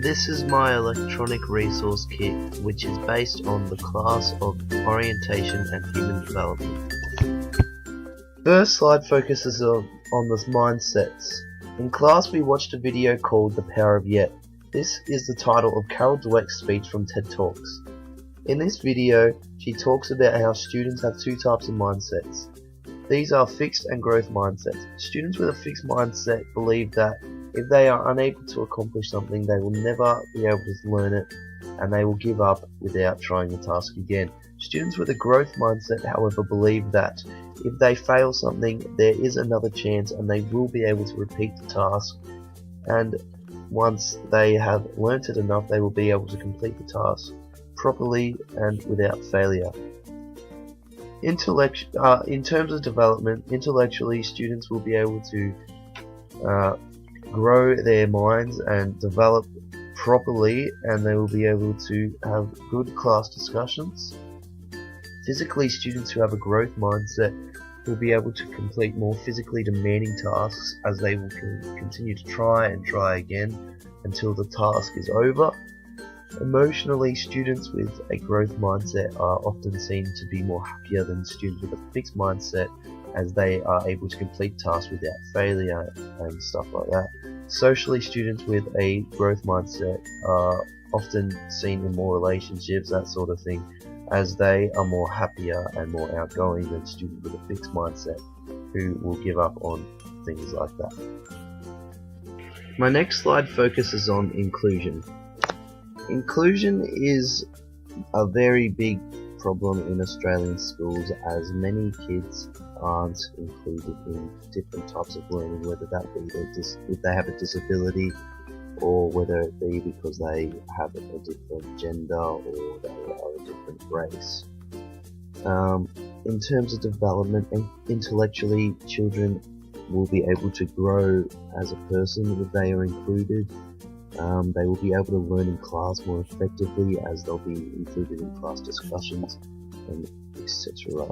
This is my electronic resource kit, which is based on the class of Orientation and Human Development. First slide focuses on the mindsets. In class we watched a video called The Power of Yet. This is the title of Carol Dweck's speech from TED Talks. In this video, she talks about how students have two types of mindsets. These are fixed and growth mindsets. Students with a fixed mindset believe that if they are unable to accomplish something, they will never be able to learn it, and they will give up without trying the task again. Students with a growth mindset, however, believe that if they fail something, there is another chance and they will be able to repeat the task, and once they have learnt it enough, they will be able to complete the task properly and without failure. In terms of development, intellectually, students will be able to grow their minds and develop properly, and they will be able to have good class discussions. Physically, students who have a growth mindset will be able to complete more physically demanding tasks, as they will continue to try and try again until the task is over. Emotionally, students with a growth mindset are often seen to be more happier than students with a fixed mindset, as they are able to complete tasks without failure and stuff like that. Socially, students with a growth mindset are often seen in more relationships, that sort of thing, as they are more happier and more outgoing than students with a fixed mindset, who will give up on things like that. My next slide focuses on inclusion. Inclusion is a very big problem in Australian schools, as many kids aren't included in different types of learning, whether that be if they have a disability, or whether it be because they have a different gender or they are a different race. In terms of development, intellectually, children will be able to grow as a person if they are included. They will be able to learn in class more effectively, as they'll be included in class discussions, and etc.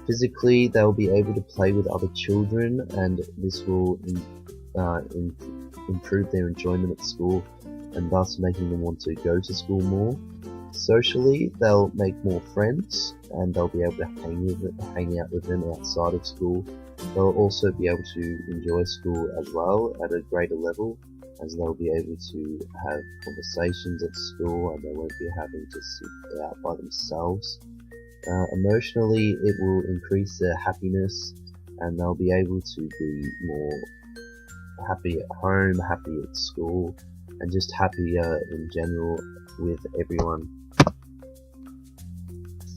Physically, they'll be able to play with other children, and this will improve their enjoyment at school, and thus making them want to go to school more. Socially, they'll make more friends, and they'll be able to hang out with them outside of school. They'll also be able to enjoy school as well at a greater level, as they'll be able to have conversations at school, and they won't be having to sit out by themselves. Emotionally, it will increase their happiness, and they'll be able to be more happy at home, happy at school, and just happier in general with everyone.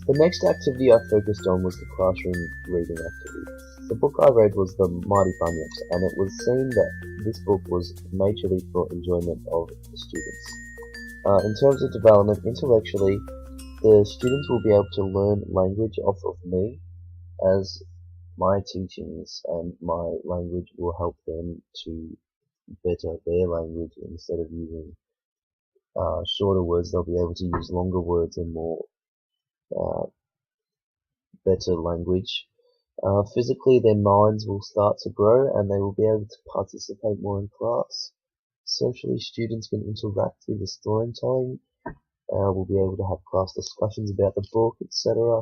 The next activity I focused on was the classroom reading activity. The book I read was The Mighty Bunyips, and it was seen that this book was majorly for enjoyment of the students. In terms of development, intellectually, the students will be able to learn language off of me, as my teachings and my language will help them to better their language. Instead of using shorter words, they'll be able to use longer words and more better language. Physically, their minds will start to grow, and they will be able to participate more in class. Socially, students can interact through the storytelling, will be able to have class discussions about the book, etc.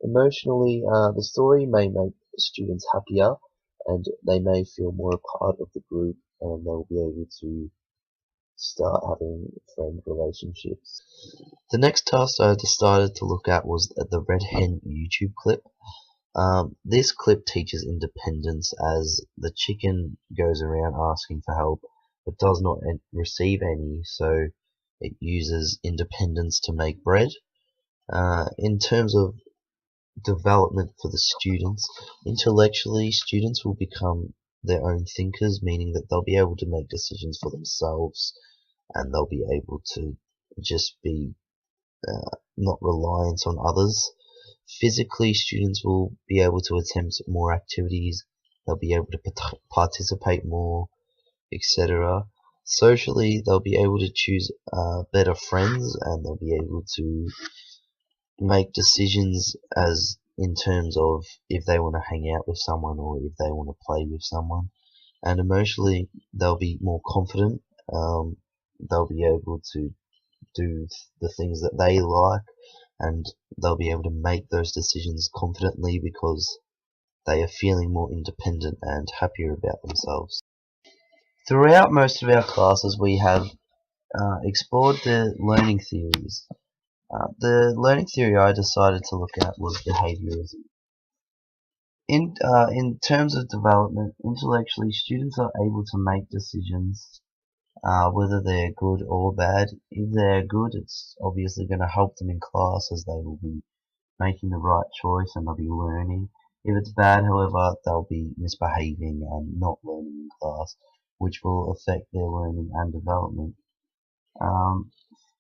Emotionally, the story may make students happier, and they may feel more a part of the group, and they'll be able to start having friend relationships. The next task I decided to look at was the Red Hen YouTube clip. This clip teaches independence, as the chicken goes around asking for help but does not receive any, so it uses independence to make bread. In terms of development for the students, intellectually, students will become their own thinkers, meaning that they'll be able to make decisions for themselves, and they'll be able to just be not reliant on others. Physically, students will be able to attempt more activities, they'll be able to participate more, etc. Socially, they'll be able to choose better friends, and they'll be able to make decisions as in terms of if they want to hang out with someone or if they want to play with someone. And emotionally, they'll be more confident, they'll be able to do the things that they like, and they'll be able to make those decisions confidently because they are feeling more independent and happier about themselves. Throughout most of our classes, we have explored the learning theories. The learning theory I decided to look at was behaviorism. In terms of development, intellectually, students are able to make decisions, whether they're good or bad. If they're good, it's obviously going to help them in class as they will be making the right choice and they'll be learning. If it's bad, however, they'll be misbehaving and not learning in class, which will affect their learning and development. Um,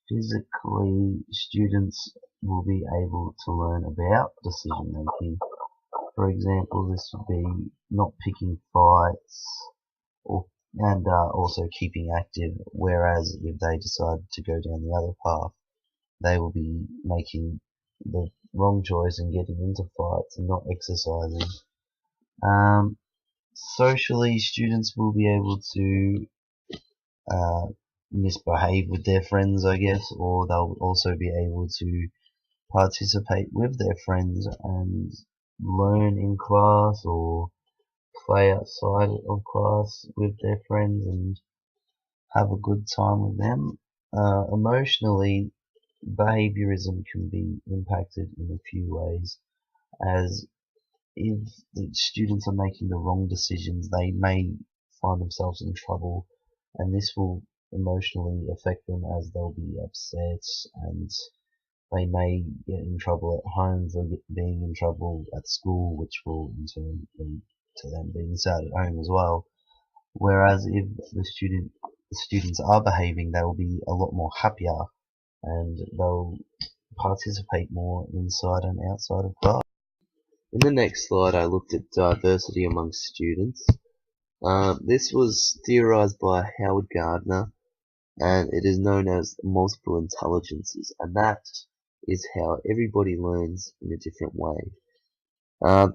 Physically, students will be able to learn about decision making. For example, this would be not picking fights and also keeping active, whereas if they decide to go down the other path, they will be making the wrong choice and getting into fights and not exercising. Um, Socially, students will be able to uh, misbehave with their friends, I guess, or they'll also be able to participate with their friends and learn in class or play outside of class with their friends and have a good time with them. Emotionally, behaviorism can be impacted in a few ways, as if the students are making the wrong decisions, they may find themselves in trouble, and this will emotionally affect them as they'll be upset and they may get in trouble at home for being in trouble at school, which will in turn lead to them being sad at home as well. Whereas if the students are behaving, they will be a lot more happier and they'll participate more inside and outside of class. In the next slide, I looked at diversity among students. This was theorized by Howard Gardner, and it is known as multiple intelligences, and that is how everybody learns in a different way. Uh,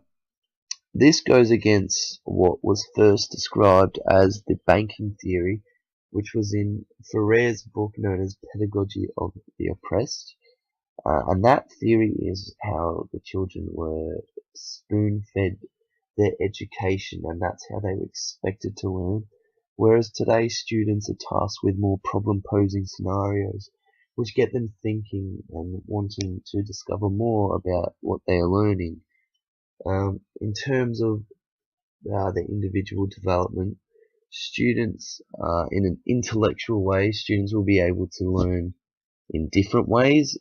this goes against what was first described as the banking theory, which was in Ferrer's book known as Pedagogy of the Oppressed. And that theory is how the children were spoon-fed their education, and that's how they were expected to learn. Whereas today's students are tasked with more problem-posing scenarios, which get them thinking and wanting to discover more about what they are learning. In terms of their individual development, students, in an intellectual way, students will be able to learn in different ways,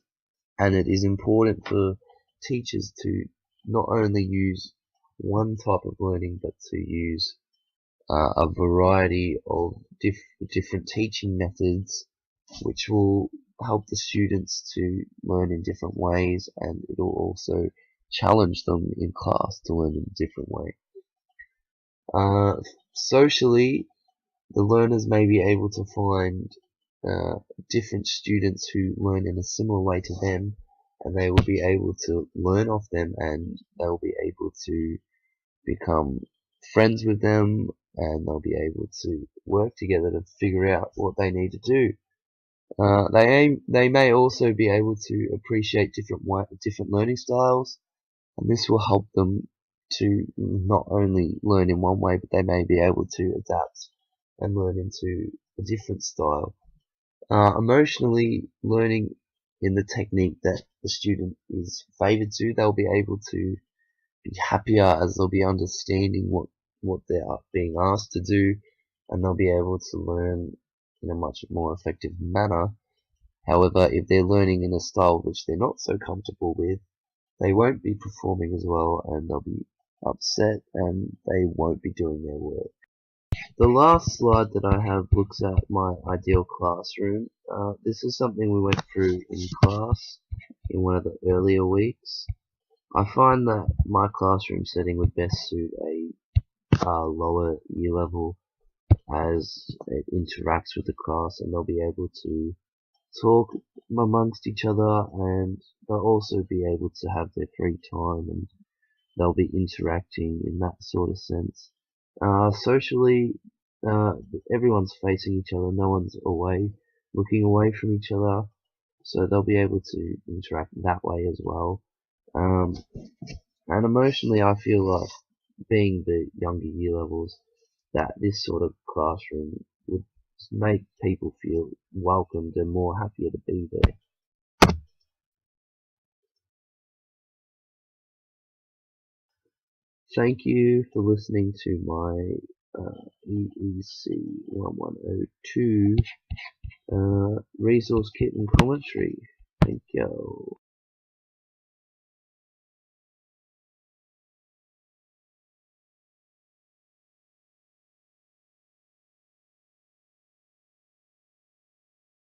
and it is important for teachers to not only use one type of learning, but to use a variety of different teaching methods, which will help the students to learn in different ways, and it will also challenge them in class to learn in a different way. Socially, the learners may be able to find different students who learn in a similar way to them, and they will be able to learn off them, and they'll be able to become friends with them, and they'll be able to work together to figure out what they need to do. They may also be able to appreciate different learning styles, and this will help them to not only learn in one way, but they may be able to adapt and learn into a different style. Emotionally, learning in the technique that the student is favored to, they'll be able to be happier as they'll be understanding what they are being asked to do, and they'll be able to learn in a much more effective manner. However, if they're learning in a style which they're not so comfortable with, they won't be performing as well, and they'll be upset and they won't be doing their work. The last slide that I have looks at my ideal classroom. This is something we went through in class in one of the earlier weeks. I find that my classroom setting would best suit a lower year level, as it interacts with the class and they'll be able to talk amongst each other, and they'll also be able to have their free time and they'll be interacting in that sort of sense. Socially, everyone's facing each other, no one's away, looking away from each other, so they'll be able to interact that way as well. Um, and emotionally, I feel like being the younger year levels, that this sort of classroom would make people feel welcomed and more happier to be there. Thank you for listening to my EEC 1102 resource kit and commentary. Thank you.